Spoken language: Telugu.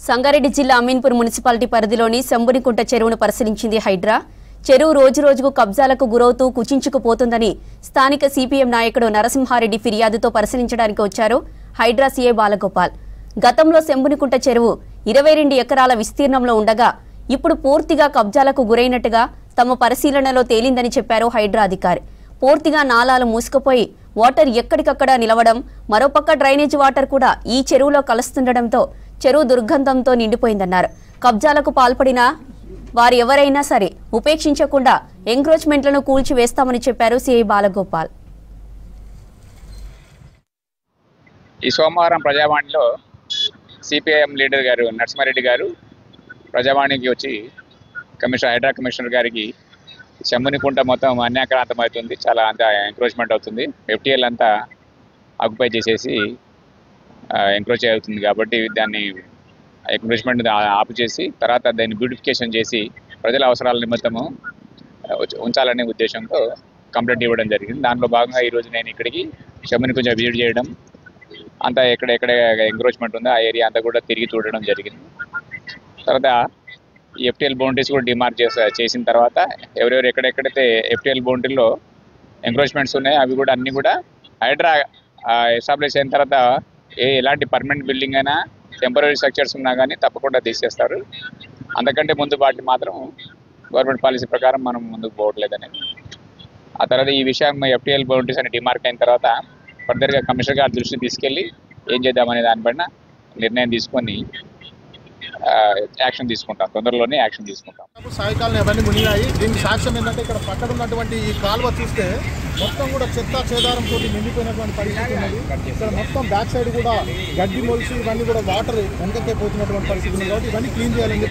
సంగారెడ్డి జిల్లా అమీన్పూర్ మున్సిపాలిటీ పరిధిలోని శంభునికుంట చెరువును పరిశీలించింది హైడ్రా. చెరువు రోజురోజుకు కబ్జాలకు గురవుతూ కుచించుకుపోతుందని స్థానిక సిపిఎం నాయకుడు నరసింహారెడ్డి ఫిర్యాదుతో పరిశీలించడానికి వచ్చారు హైడ్రా సీఏ బాలగోపాల్. గతంలో శంభునికుంట చెరువు 22 ఎకరాల విస్తీర్ణంలో ఉండగా ఇప్పుడు పూర్తిగా కబ్జాలకు గురైనట్టుగా తమ పరిశీలనలో తేలిందని చెప్పారు హైడ్రా అధికారి. పూర్తిగా నాలాలు మూసుకుపోయి వాటర్ ఎక్కడికక్కడ నిలవడం, మరోపక్క డ్రైనేజ్ వాటర్ కూడా ఈ చెరువులో కలుస్తుండటంతో చెరువు దుర్గంధంతో నిండిపోయిందన్నారు. కబ్జాలకు పాల్పడిన వారు ఎవరైనా సరే ఉపేక్షించకుండా ఎంక్రోచ్మెంట్లను కూల్చివేస్తామని చెప్పారు సిఐ బాలగోపాల్. ఈ సోమవారం ప్రజావాణిలో సిపిఐఎం లీడర్ గారు నరసింహారెడ్డి గారు ప్రజావాణికి వచ్చి హైడ్రా కమిషనర్ గారికి శంభునికుంట మొత్తం అన్యాక్రాంతం అవుతుంది, చాలా అంతా ఎంక్రోచ్మెంట్ అవుతుంది, ఎఫ్టీఎల్ అంతా ఆక్యుపై చేసేసి ఎంక్రోచ్ అవుతుంది కాబట్టి దాన్ని ఎంక్రోచ్మెంట్ ఆపు చేసి తర్వాత దాన్ని బ్యూటిఫికేషన్ చేసి ప్రజల అవసరాల నిమిత్తము ఉంచాలనే ఉద్దేశంతో కంప్లైంట్ ఇవ్వడం జరిగింది. దాంట్లో భాగంగా ఈరోజు నేను ఇక్కడికి శంభునికుంట విజిట్ చేయడం, అంతా ఎక్కడెక్కడ ఎంక్రోచ్మెంట్ ఉందో ఆ ఏరియా అంతా కూడా తిరిగి చూడడం జరిగింది. తర్వాత ఈ ఎఫ్టీఎల్ బౌండరీస్ కూడా డిమార్క్ చేసిన తర్వాత ఎవరెవరు ఎక్కడెక్కడైతే ఎఫ్టీఎల్ బౌండరీలో ఎంక్రోచ్మెంట్స్ ఉన్నాయో అవి కూడా అన్నీ కూడా హైడ్రా ఎస్టాబ్లిష్ అయిన తర్వాత ఎలాంటి పర్మనెంట్ బిల్డింగ్ అయినా టెంపరీ స్ట్రక్చర్స్ ఉన్నా కానీ తప్పకుండా తీసేస్తారు. అంతకంటే ముందు వాటిని మాత్రం గవర్నమెంట్ పాలసీ ప్రకారం మనం ముందుకు పోవట్లేదనేది. ఆ తర్వాత ఈ విషయం ఎఫ్టీఎల్ బౌండరీస్ అని డిమార్క్ అయిన తర్వాత ఫర్దర్గా కమిషనర్ గారి దృష్టికి తీసుకెళ్ళి ఏం చేద్దామనే దానిపైన నిర్ణయం తీసుకొని యాక్షన్ తీసుకుంటాం, తొందరలోనే యాక్షన్ తీసుకుంటాం. సాయంకాలం అవన్నీ మునిగాయి. దీనికి సాక్ష్యం ఏంటంటే ఇక్కడ పక్కన ఉన్నటువంటి ఈ కాలువ చూస్తే మొత్తం కూడా చెత్త చేదారంతో నిండిపోయినటువంటి పరిస్థితి ఉన్నది. ఇక్కడ మొత్తం బ్యాక్ సైడ్ కూడా గడ్డి మొలిసి ఇవన్నీ కూడా వాటర్ వెనకకే పోతున్నటువంటి పరిస్థితి ఉంది కాబట్టి ఇవన్నీ క్లీన్ చేయాలని